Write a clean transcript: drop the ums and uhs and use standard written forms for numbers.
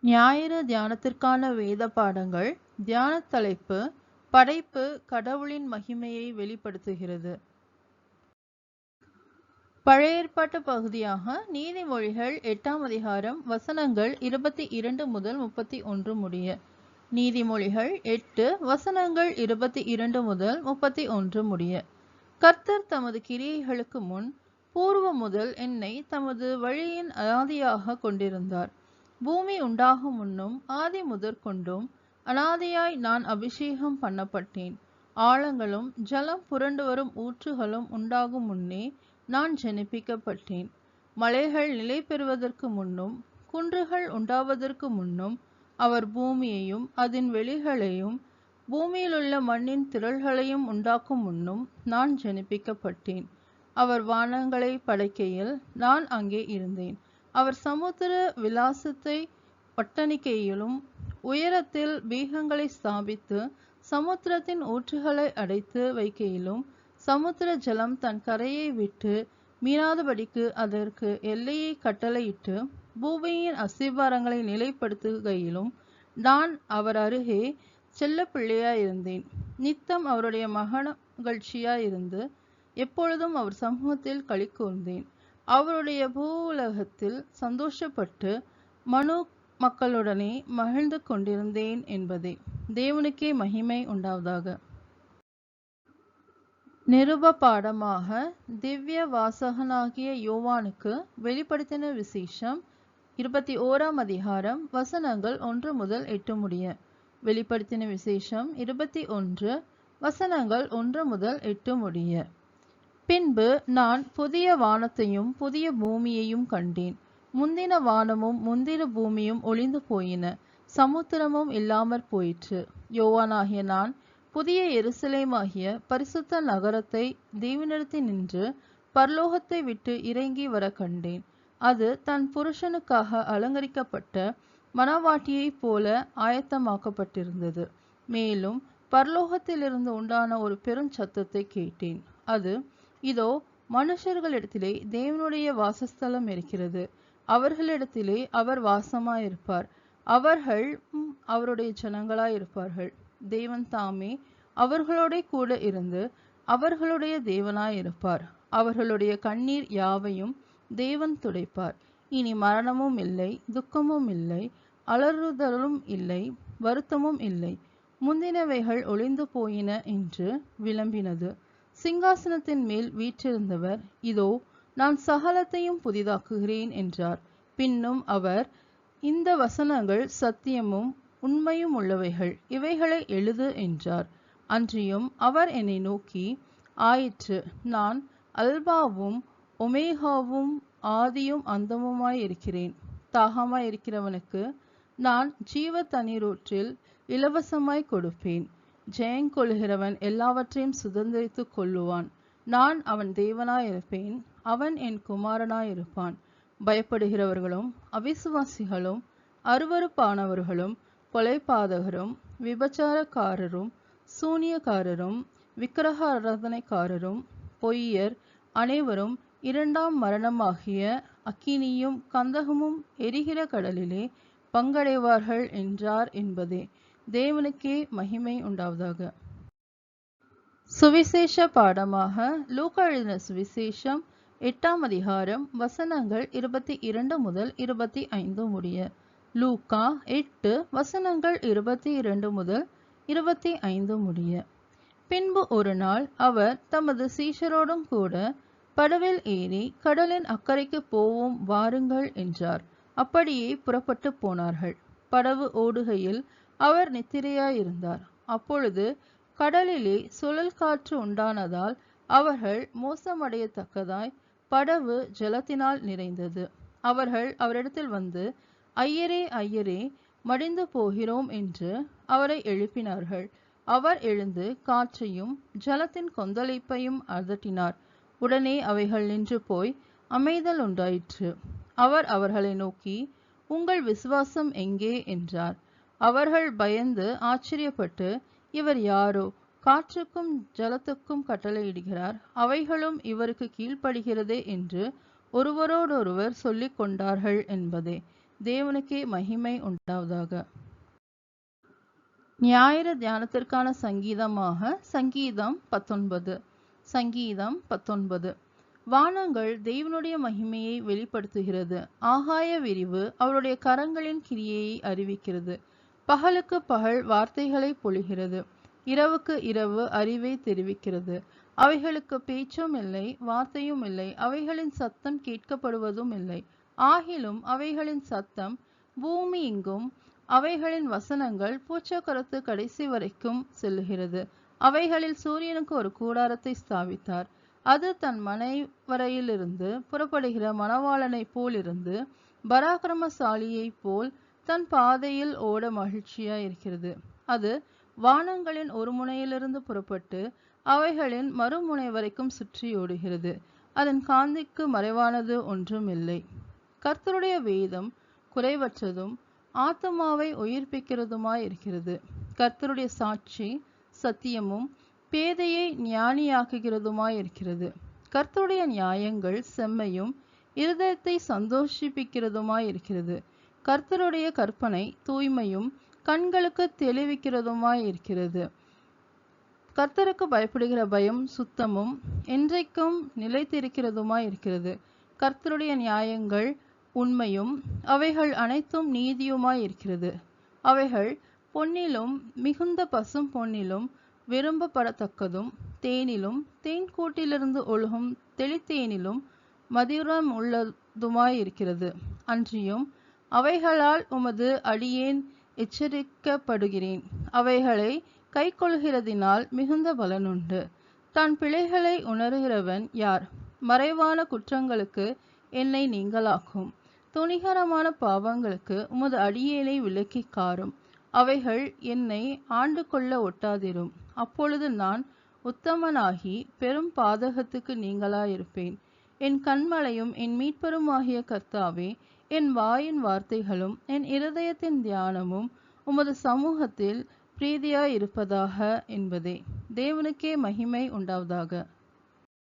ஞாயிறு தியானத்திற்கான வேத பாடங்கள். தியான தலைப்பு: படைப்பு கடவுளின் மகிமையை வெளிப்படுத்துகிறது. பழைய ஏற்பாட்டு பகுதியாக நீதிமொழிகள் 8ஆம் அதிகாரம் வசனங்கள் 22 முதல் 31 முடிய. நீதிமொழிகள் 8 வசனங்கள் 22 முதல் 31 முடிய. கர்த்தர் தமது கிரியைகளுக்கு முன் பூர்வ முதல் என்னை தமது வழியின் அனாதியாக கொண்டிருந்தார். பூமி உண்டாகும் முன்னும் ஆதி முதற்கொண்டும் அனாதியாய் நான் அபிஷேகம் பண்ணப்பட்டேன். ஆழங்களும் ஜலம் புரண்டு வரும் ஊற்றுகளும் உண்டாகும் முன்னே நான் ஜனிப்பிக்கப்பட்டேன். மலைகள் நிலை பெறுவதற்கு முன்னும் குன்றுகள் உண்டாவதற்கு முன்னும் அவர் பூமியையும் அதன் வெளிகளையும் பூமியிலுள்ள மண்ணின் திரள்களையும் உண்டாக்கும் முன்னும் நான் ஜனிப்பிக்கப்பட்டேன். அவர் வானங்களை படைக்கையில் நான் அங்கே இருந்தேன். அவர் சமுத்திர விலாசத்தை பட்டணிக்கையிலும் உயரத்தில் மேகங்களை ஸ்தாபித்து சமுத்திரத்தின் ஊற்றுகளை அடைத்து வைக்கையிலும் சமுத்திர ஜலம் தன் கரையை விட்டு மீறாதபடிக்கு அதற்கு எல்லையை கட்டளையிட்டு பூமியின் அஸ்திபாரங்களை நிலைப்படுத்துகையிலும் நான் அவர் அருகே செல்ல பிள்ளையாயிருந்தேன். நித்தம் அவருடைய மகிழ்ச்சியாயிருந்து எப்பொழுதும் அவர் சமூகத்தில் களி கூர்ந்தேன். அவருடைய பூவுலகத்தில் சந்தோஷப்பட்டு மனு மக்களுடனே மகிழ்ந்து கொண்டிருந்தேன் என்பதே. தேவனுக்கே மகிமை உண்டாவதாக. நிருப பாடமாக திவ்ய வாசகனாகிய யோவானுக்கு வெளிப்படுத்தின விசேஷம் 21ஆம் அதிகாரம் வசனங்கள் 1 முதல் 8 முடிய. வெளிப்படுத்தின விசேஷம் 21 வசனங்கள் 1 முதல் 8 முடிய. பின்பு நான் புதிய வானத்தையும் புதிய பூமியையும் கண்டேன். முந்தின வானமும் முந்தின பூமியும் ஒளிந்து போயின, சமுத்திரமும் இல்லாமற் போயிற்று. யோவானாகிய நான் புதிய எருசலேமாகிய பரிசுத்த நகரத்தை தேவனிடத்தினின்று பரலோகத்தை விட்டு இறங்கி வர கண்டேன். அது தன் புருஷனுக்காக அலங்கரிக்கப்பட்ட மணவாட்டியைப் போல ஆயத்தமாக்கப்பட்டிருந்தது. மேலும் பரலோகத்திலிருந்து உண்டான ஒரு பெருஞ்சத்தத்தை கேட்டேன். அது, இதோ, மனுஷர்களிடத்திலே தேவனுடைய வாசஸ்தலம் இருக்கிறது. அவர்களிடத்திலே அவர் வாசமாயிருப்பார். அவர்கள் அவருடைய ஜனங்களாயிருப்பார்கள். தேவன் தாமே அவர்களோட கூட இருந்து அவர்களுடைய தேவனாயிருப்பார். அவர்களுடைய கண்ணீர் யாவையும் தேவன் துடைப்பார். இனி மரணமும் இல்லை, துக்கமும் இல்லை, அலறுதலும் இல்லை, வருத்தமும் இல்லை. முந்தினவைகள் ஒளிந்து போயின என்று விளம்பினது. சிங்காசனத்தின் மேல் வீற்றிருந்தவர், இதோ, நான் சகலத்தையும் புதிதாக்குகிறேன் என்றார். பின்னும் அவர், இந்த வசனங்கள் சத்தியமும் உண்மையும் உள்ளவைகள், இவைகளை எழுது என்றார். அன்றியும் அவர் என்னை நோக்கி, ஆயிற்று, நான் அல்பாவும் ஒமேகாவும் ஆதியும் அந்தமுமாயிருக்கிறேன். தாகமாயிருக்கிறவனுக்கு நான் ஜீவ தண்ணீரூற்றில் இலவசமாய் கொடுப்பேன். ஜெயங்கொள்கிறவன் எல்லாவற்றையும் சுதந்திரித்து கொள்ளுவான். நான் அவன் தேவனாயிருப்பேன், அவன் என் குமாரனாயிருப்பான். பயப்படுகிறவர்களும் அவிசுவாசிகளும் அருவருப்பானவர்களும் கொலைபாதகரும் விபச்சாரக்காரரும் சூனியக்காரரும் விக்கிரக ஆராதனைக்காரரும் பொய்யர் அனைவரும் 2ஆம் மரணமாகிய அக்கினியும் கந்தகமும் எரிகிற கடலிலே பங்கடைவார்கள் என்றார் என்பதே. தேவனுக்கே மகிமை உண்டாவதாக. சுவிசேஷ பாடமாக லூக்கா எழுதின சுவிசேஷம் 8ஆம் அதிகாரம் வசனங்கள் 22 முதல் 25 முடிய. லூக்கா 8 வசனங்கள் 22 முதல் 25 முடிய. பின்பு ஒரு நாள் அவர் தமது சீஷரோடும் கூட படவில் ஏறி கடலின் அக்கறைக்கு போவோம் வாருங்கள் என்றார். அப்படியே புறப்பட்டு போனார்கள். படவு ஓடுகையில் அவர் நித்திரையாயிருந்தார். அப்பொழுது கடலிலே சுழல் காற்று உண்டானதால் அவர்கள் மோசமடையத்தக்கதாய் படவு ஜலத்தினால் நிறைந்தது. அவர்கள் அவரிடத்தில் வந்து, ஐயரே, ஐயரே, மடிந்து போகிறோம் என்று அவரை எழுப்பினார்கள். அவர் எழுந்து காற்றையும் ஜலத்தின் கொந்தளிப்பையும் அதட்டினார். உடனே அவைகள் நின்று போய் அமைதல் உண்டாயிற்று. அவர் அவர்களை நோக்கி, உங்கள் விசுவாசம் எங்கே என்றார். அவர்கள் பயந்து ஆச்சரியப்பட்டு, இவர் யாரோ, காற்றுக்கும் ஜலத்துக்கும் கட்டளையிடுகிறார், அவைகளும் இவருக்கு கீழ்ப்படுகிறதே என்று ஒருவரோடொருவர் சொல்லிக் கொண்டார்கள் என்பதே. தேவனுக்கே மகிமை உண்டாவதாக. ஞாயிறு தியானத்திற்கான சங்கீதமாக சங்கீதம் 19. சங்கீதம் 19. வானங்கள் தேவனுடைய மகிமையை வெளிப்படுத்துகிறது. ஆகாய விரிவு அவருடைய கரங்களின் கிரியையை அறிவிக்கிறது. பகலுக்கு பகல் வார்த்தைகளை பொழிகிறது. இரவுக்கு இரவு அறிவை தெரிவிக்கிறது. அவைகளுக்கு பேச்சும் இல்லை, வார்த்தையும் இல்லை. அவைகளின் சத்தம் கேட்கப்படுவதும் இல்லை. ஆகிலும் அவைகளின் சத்தம் பூமி எங்கும், அவைகளின் வசனங்கள் பூச்சக்கரத்து கடைசி வரைக்கும் செல்லுகிறது. அவைகளில் சூரியனுக்கு ஒரு கூடாரத்தை ஸ்தாபித்தார். அது தன் மனைவரையிலிருந்து புறப்படுகிற மணவாளனைப் போலிருந்து பராக்கிரமசாலியைப் போல் தன் பாதையில் ஓட மகிழ்ச்சியாய் இருக்கிறது. அது வானங்களின் ஒரு முனையிலிருந்து புறப்பட்டு அவைகளின் மறுமுனை வரைக்கும் சுற்றி ஓடுகிறது. அதன் காந்திக்கு மறைவானது ஒன்றும் இல்லை. கர்த்தருடைய வேதம் குறைவற்றதும் ஆத்துமாவை உயிர்ப்பிக்கிறதுமாய் இருக்கிறது. கர்த்தருடைய சாட்சி சத்தியமும் பேதையை ஞானியாக்குகிறதுமாய் இருக்கிறது. கர்த்தருடைய நியாயங்கள் செம்மையும் இருதயத்தை சந்தோஷிப்பிக்கிறதுமாய் இருக்கிறது. கர்த்தருடைய கற்பனை தூய்மையும் கண்களுக்கு தெளிவிக்கிறதுமாய் இருக்கிறது. கர்த்தருக்கு பயப்படுகிற பயம் சுத்தமும் என்றைக்கும் நிலைத்திருக்கிறதுமாய் இருக்கிறது. கர்த்தருடைய நியாயங்கள் உண்மையும் அவைகள் அனைத்தும் நீதியுமாய் இருக்கிறது. அவைகள் பொன்னிலும் மிகுந்த பசும் பொன்னிலும் விரும்பப்படத்தக்கதும் தேனிலும் தேன் கூட்டிலிருந்து ஒழுகும் தெளித்தேனிலும் மதுரம் உள்ளதுமாய் இருக்கிறது. அன்றியும் அவைகளால் உமது அடியேன் எச்சரிக்கப்படுகிறேன். அவைகளை கைக்கொள்கிறதினால் மிகுந்த பலனுண்டு. தான் பிழைகளை உணர்கிறவன் யார்? மறைவான குற்றங்களுக்கு என்னை நீங்களாக்கும். துணிகரமான பாவங்களுக்கு உமது அடியேனை விலக்கி காரும். அவைகள் என்னை ஆண்டு கொள்ள ஒட்டாதிரும். அப்பொழுது நான் உத்தமனாகி பெரும் பாதகத்துக்கு நீங்களாயிருப்பேன். என் கண்மலையும் என் மீட்பருமாகிய கர்த்தாவே, என் வாயின் வார்த்தைகளும் என் இருதயத்தின் தியானமும் உமது சமூகத்தில் பிரீதியாயிருப்பதாக என்பதே. தேவனுக்கே மகிமை உண்டாவதாக.